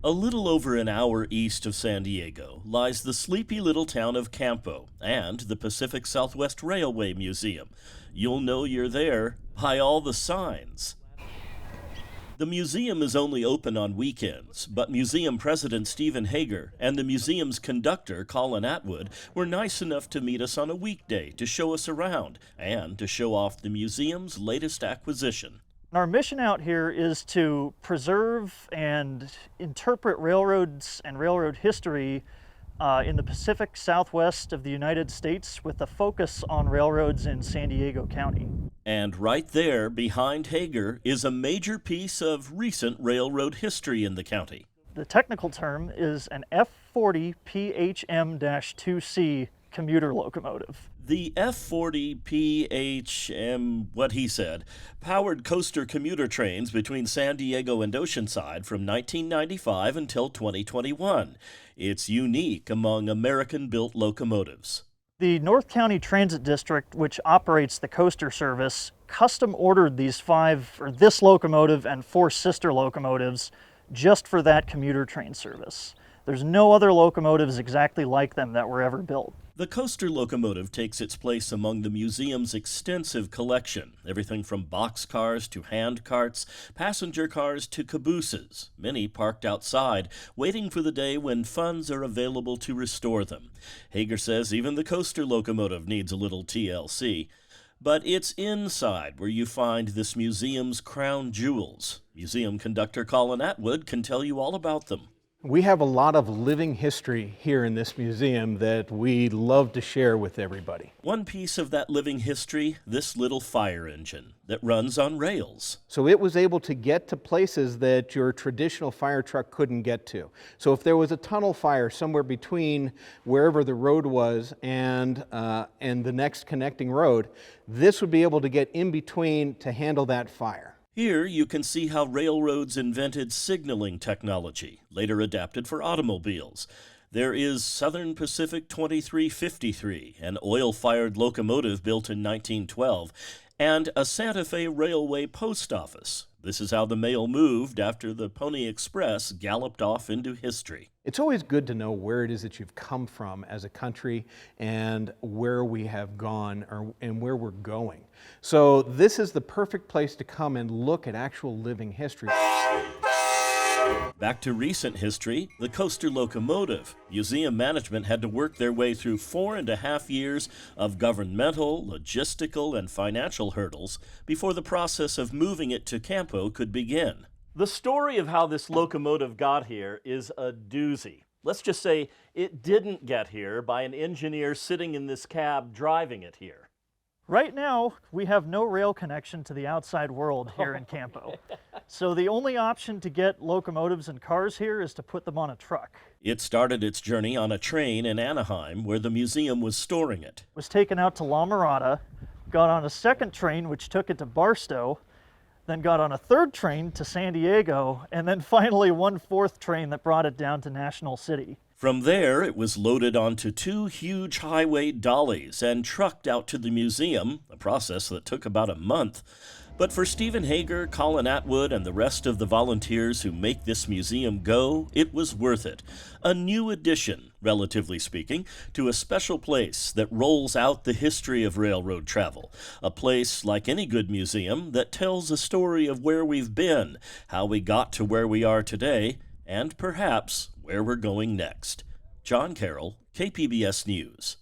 A little over an hour east of San Diego lies the sleepy little town of Campo and the Pacific Southwest Railway Museum. You'll know you're there by all the signs. The museum is only open on weekends, but museum president Stephen Hager and the museum's conductor Colin Atwood were nice enough to meet us on a weekday to show us around and to show off the museum's latest acquisition. Our mission out here is to preserve and interpret railroads and railroad history in the Pacific Southwest of the United States with a focus on railroads in San Diego County. And right there, behind Hager, is a major piece of recent railroad history in the county. The technical term is an F40 PHM-2C commuter locomotive. The F40 PHM, what he said, powered coaster commuter trains between San Diego and Oceanside from 1995 until 2021. It's unique among American-built locomotives. The North County Transit District, which operates the coaster service, custom ordered this locomotive and 4 sister locomotives just for that commuter train service. There's no other locomotives exactly like them that were ever built. The coaster locomotive takes its place among the museum's extensive collection, everything from boxcars to hand carts, passenger cars to cabooses, many parked outside, waiting for the day when funds are available to restore them. Hager says even the coaster locomotive needs a little TLC. But it's inside where you find this museum's crown jewels. Museum conductor Colin Atwood can tell you all about them. We have a lot of living history here in this museum that we love to share with everybody. One piece of that living history, this little fire engine that runs on rails. So it was able to get to places that your traditional fire truck couldn't get to. So if there was a tunnel fire somewhere between wherever the road was and the next connecting road, this would be able to get in between to handle that fire. Here you can see how railroads invented signaling technology, later adapted for automobiles. There is Southern Pacific 2353, an oil-fired locomotive built in 1912, and a Santa Fe Railway post office. This is how the mail moved after the Pony Express galloped off into history. It's always good to know where it is that you've come from as a country and where we have gone and where we're going. So this is the perfect place to come and look at actual living history. Back to recent history, the coaster locomotive. Museum management had to work their way through 4.5 years of governmental, logistical, and financial hurdles before the process of moving it to Campo could begin. The story of how this locomotive got here is a doozy. Let's just say it didn't get here by an engineer sitting in this cab driving it here. Right now, we have no rail connection to the outside world here in Campo. So the only option to get locomotives and cars here is to put them on a truck. It started its journey on a train in Anaheim where the museum was storing it. It was taken out to La Mirada, got on a second train which took it to Barstow, then got on a third train to San Diego, and then finally one fourth train that brought it down to National City. From there, it was loaded onto 2 huge highway dollies and trucked out to the museum, a process that took about a month. But for Stephen Hager, Colin Atwood, and the rest of the volunteers who make this museum go, it was worth it. A new addition, relatively speaking, to a special place that rolls out the history of railroad travel. A place, like any good museum, that tells a story of where we've been, how we got to where we are today, and perhaps where we're going next. John Carroll, KPBS News.